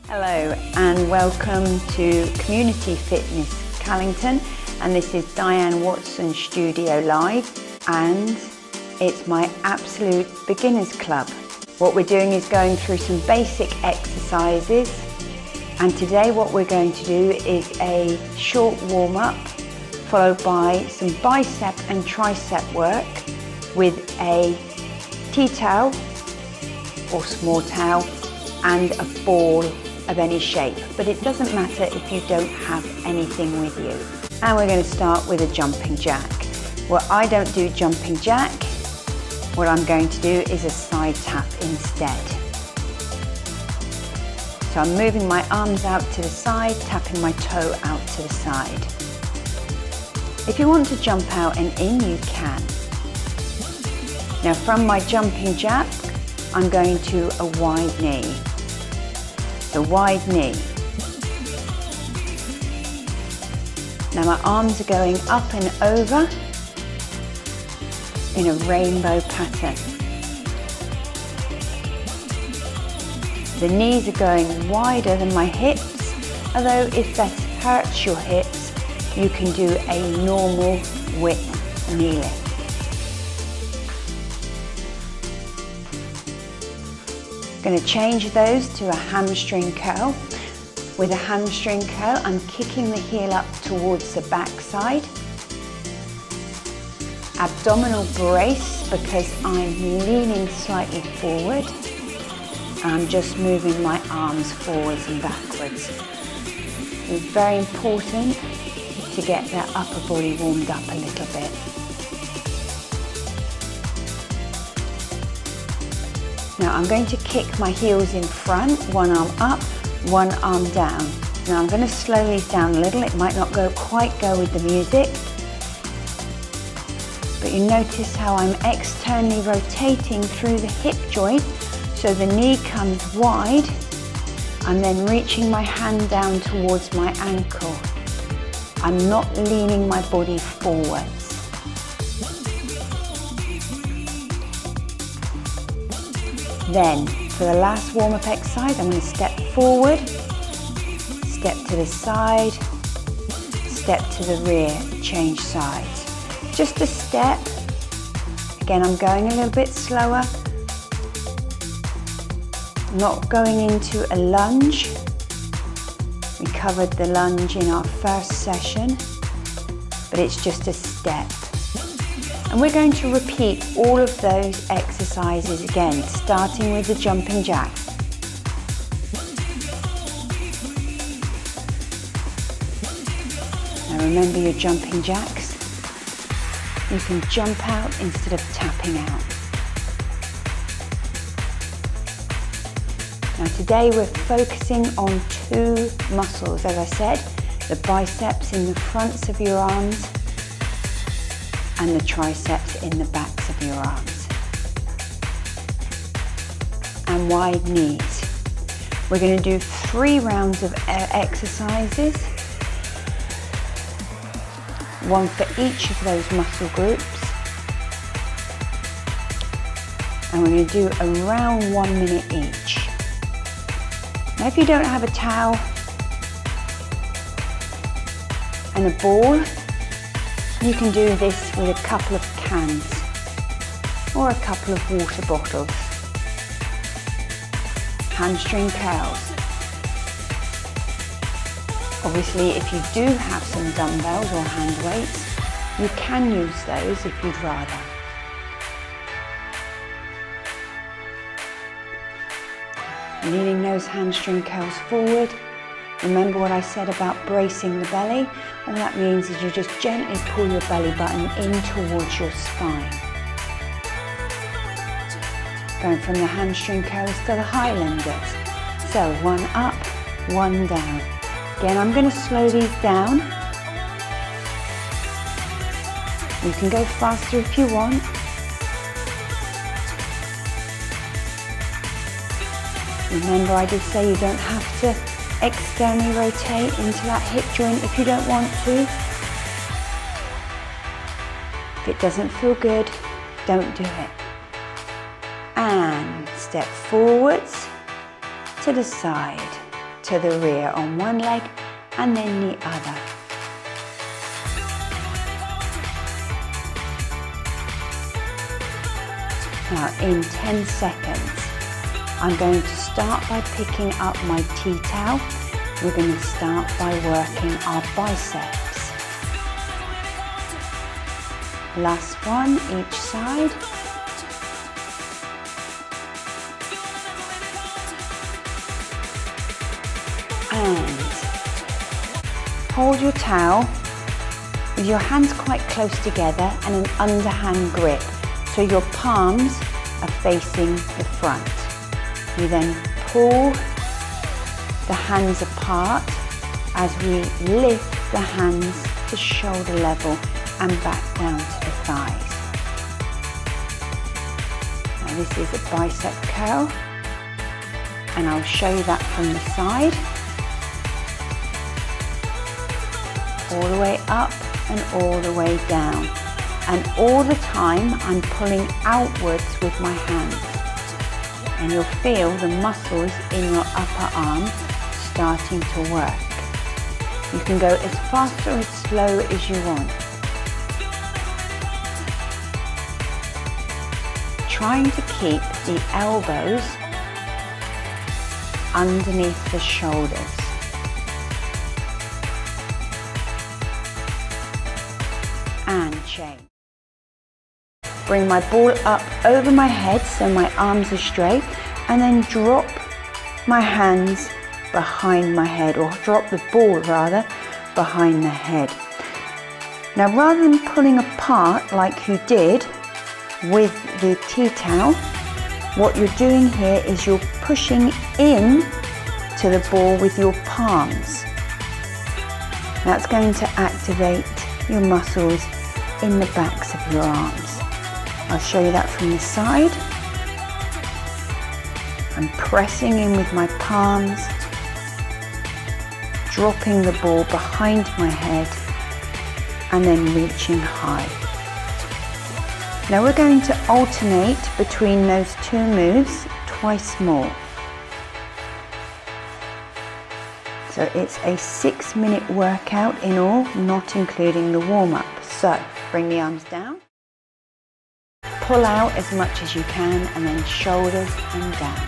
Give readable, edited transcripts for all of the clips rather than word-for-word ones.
Hello and welcome to Community Fitness Callington, and this is Diane Watson Studio Live, and it's my absolute beginners club. What we're doing is going through some basic exercises, and today what we're going to do is a short warm-up followed by some bicep and tricep work with a tea towel or small towel and a ball of any shape, but it doesn't matter if you don't have anything with you. And we're going to start with a jumping jack. Well, I don't do jumping jack. What I'm going to do is a side tap instead. So I'm moving my arms out to the side, tapping my toe out to the side. If you want to jump out and in, you can. Now from my jumping jack, I'm going to a wide knee. The wide knee. Now my arms are going up and over in a rainbow pattern. The knees are going wider than my hips, although if that hurts your hips, you can do a normal width knee lift. Going to change those to a hamstring curl. With a hamstring curl, I'm kicking the heel up towards the back side. Abdominal brace because I'm leaning slightly forward. I'm just moving my arms forwards and backwards. It's very important to get that upper body warmed up a little bit. Now I'm going to kick my heels in front, one arm up, one arm down. Now I'm going to slow these down a little. It might not quite go with the music, but you notice how I'm externally rotating through the hip joint so the knee comes wide. I'm then reaching my hand down towards my ankle. I'm not leaning my body forwards. Then, for the last warm-up exercise, I'm going to step forward, step to the side, step to the rear, change sides. Just a step. Again, I'm going a little bit slower. Not going into a lunge. We covered the lunge in our first session, but it's just a step. And we're going to repeat all of those exercises again, starting with the jumping jack. Now remember your jumping jacks. You can jump out instead of tapping out. Now today we're focusing on two muscles, as I said, the biceps in the fronts of your arms and the triceps in the backs of your arms. And wide knees. We're going to do 3 rounds of exercises, one for each of those muscle groups. And we're going to do around 1 minute each. Now if you don't have a towel and a ball, you can do this with a couple of cans or a couple of water bottles. Hamstring curls. Obviously, if you do have some dumbbells or hand weights, you can use those if you'd rather. Leaning those hamstring curls forward. Remember what I said about bracing the belly? All that means is you just gently pull your belly button in towards your spine. Going from the hamstring curls to the highlanders. So one up, one down. Again, I'm going to slow these down. You can go faster if you want. Remember, I did say you don't have to externally rotate into that hip joint if you don't want to. If it doesn't feel good, don't do it. And step forwards, to the side, to the rear on one leg and then the other. Now in 10 seconds, I'm going to start by picking up my tea towel. We're going to start by working our biceps. Last one, each side. And hold your towel with your hands quite close together and an underhand grip, so your palms are facing the front. You then pull the hands apart as we lift the hands to shoulder level and back down to the thighs. Now this is a bicep curl, and I'll show you that from the side. All the way up and all the way down. And all the time I'm pulling outwards with my hands. And you'll feel the muscles in your upper arm starting to work. You can go as fast or as slow as you want. Trying to keep the elbows underneath the shoulders. And change. Bring my ball up over my head so my arms are straight, and then drop my hands behind my head, or drop the ball rather behind the head. Now rather than pulling apart like you did with the tea towel, what you're doing here is you're pushing in to the ball with your palms. That's going to activate your muscles in the backs of your arms. I'll show you that from the side. I'm pressing in with my palms, dropping the ball behind my head, and then reaching high. Now we're going to alternate between those two moves twice more. So it's a 6-minute workout in all, not including the warm-up. So bring the arms down, pull out as much as you can, and then shoulders and down.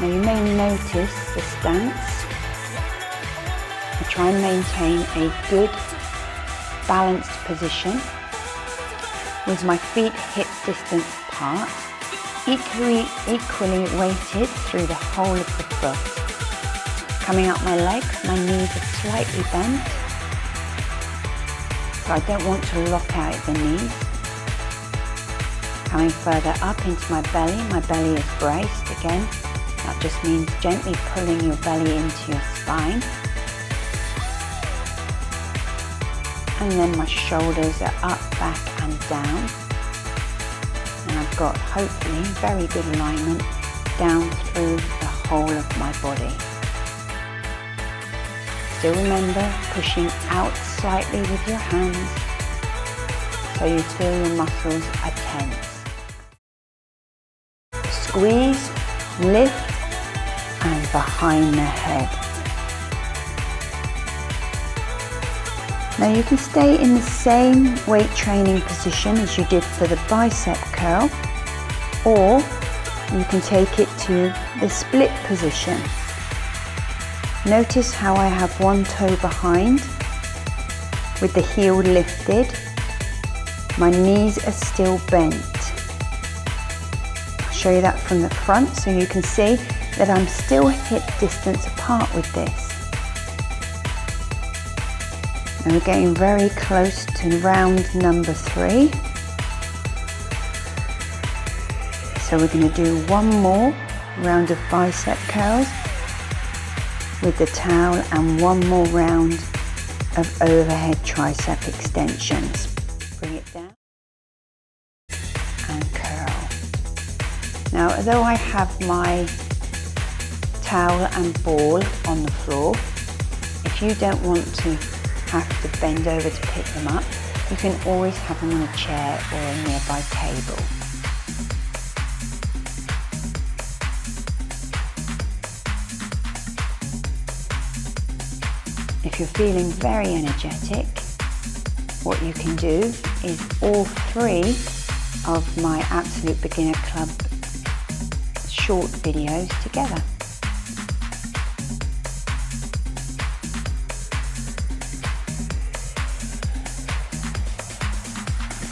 Now you may notice the stance. I try and maintain a good balanced position with my feet hip distance apart, equally weighted through the whole of the foot. Coming up my legs, my knees are slightly bent, so I don't want to lock out the knees. Coming further up into my belly is braced again. That just means gently pulling your belly into your spine. And then my shoulders are up, back and down. And I've got hopefully very good alignment down through the whole of my body. Still remember pushing out slightly with your hands so you feel your muscles are tense. Squeeze, lift and behind the head. Now you can stay in the same weight training position as you did for the bicep curl, or you can take it to the split position. Notice how I have one toe behind with the heel lifted. My knees are still bent. I'll show you that from the front so you can see that I'm still hip distance apart with this. And we're getting very close to round number 3. So we're going to do one more round of bicep curls with the towel and one more round of overhead tricep extensions. Bring it down and curl. Now, although I have my towel and ball on the floor, if you don't want to have to bend over to pick them up, you can always have them on a chair or a nearby table. If you're feeling very energetic, what you can do is all 3 of my Absolute Beginner Club short videos together.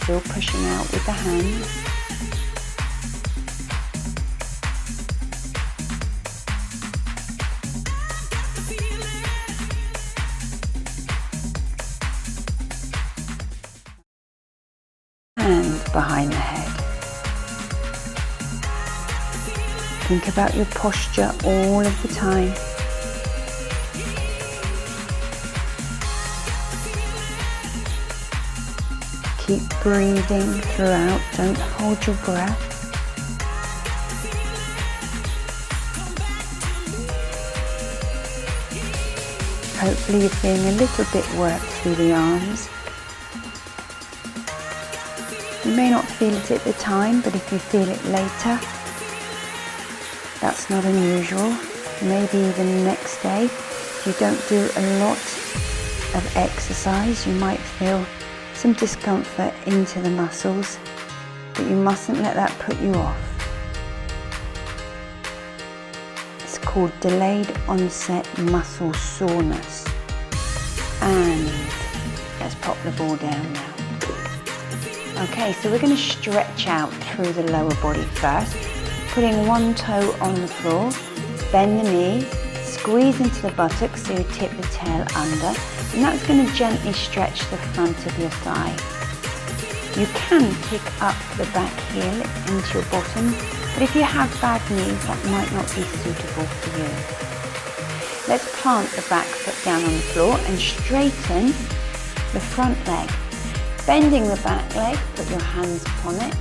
Still pushing out with the hands. And behind the head. Think about your posture all of the time. Keep breathing throughout, don't hold your breath. Hopefully you're feeling a little bit work through the arms. You may not feel it at the time, but if you feel it later, that's not unusual. Maybe even the next day, if you don't do a lot of exercise, you might feel some discomfort into the muscles, but you mustn't let that put you off. It's called delayed onset muscle soreness. And let's pop the ball down now. Okay, so we're going to stretch out through the lower body first, putting one toe on the floor, bend the knee, squeeze into the buttocks so you tip the tail under, and that's going to gently stretch the front of your thigh. You can pick up the back heel into your bottom, but if you have bad knees, that might not be suitable for you. Let's plant the back foot down on the floor and straighten the front leg. Bending the back leg, put your hands upon it,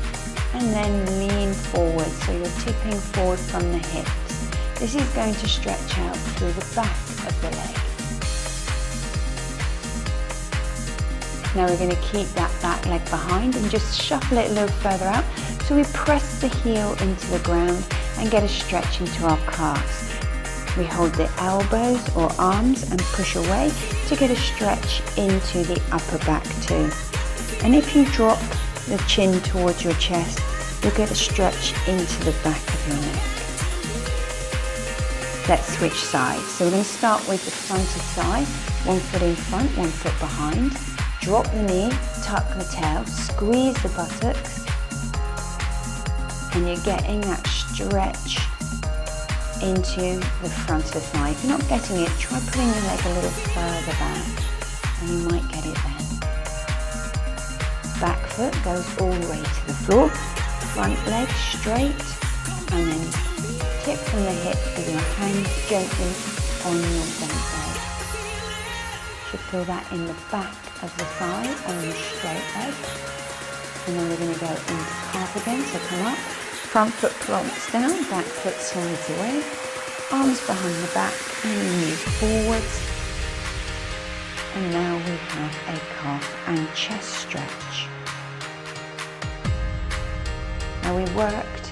and then lean forward, so you're tipping forward from the hips. This is going to stretch out through the back of the leg. Now we're going to keep that back leg behind and just shuffle it a little further out, so we press the heel into the ground and get a stretch into our calves. We hold the elbows or arms and push away to get a stretch into the upper back too. And if you drop the chin towards your chest, you'll get a stretch into the back of your neck. Let's switch sides. So we're going to start with the front of thigh, 1 foot in front, 1 foot behind. Drop the knee, tuck the tail, squeeze the buttocks, and you're getting that stretch into the front of the thigh. If you're not getting it, try putting your leg a little further back, and you might get it then. Back foot goes all the way to the floor, front leg straight, and then tip from the hip with your hands gently on your bent leg. You should feel that in the back of the thigh on your straight leg. And then we're going to go into calf again, so come up, front foot plonks down, back foot slides away, arms behind the back, and you move forwards. And now we have a calf and chest stretch. Now we worked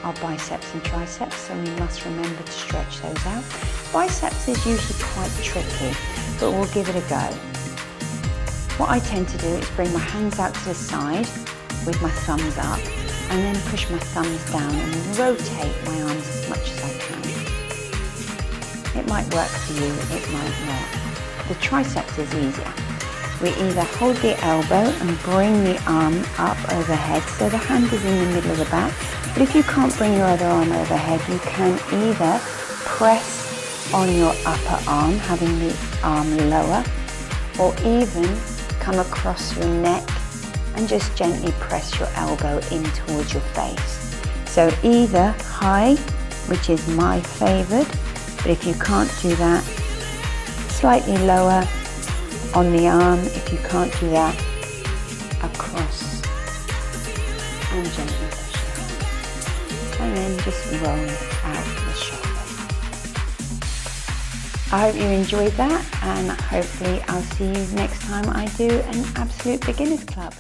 our biceps and triceps, so we must remember to stretch those out. Biceps is usually quite tricky, but we'll give it a go. What I tend to do is bring my hands out to the side with my thumbs up, and then push my thumbs down and rotate my arms as much as I can. It might work for you, it might not. The triceps is easier. We either hold the elbow and bring the arm up overhead so the hand is in the middle of the back, but if you can't bring your other arm overhead, you can either press on your upper arm, having the arm lower, or even come across your neck and just gently press your elbow in towards your face. So either high, which is my favourite, but if you can't do that, slightly lower on the arm. If you can't do that, across and gently push down. And then just roll it out the shoulder. I hope you enjoyed that, and hopefully I'll see you next time I do an Absolute Beginners Club.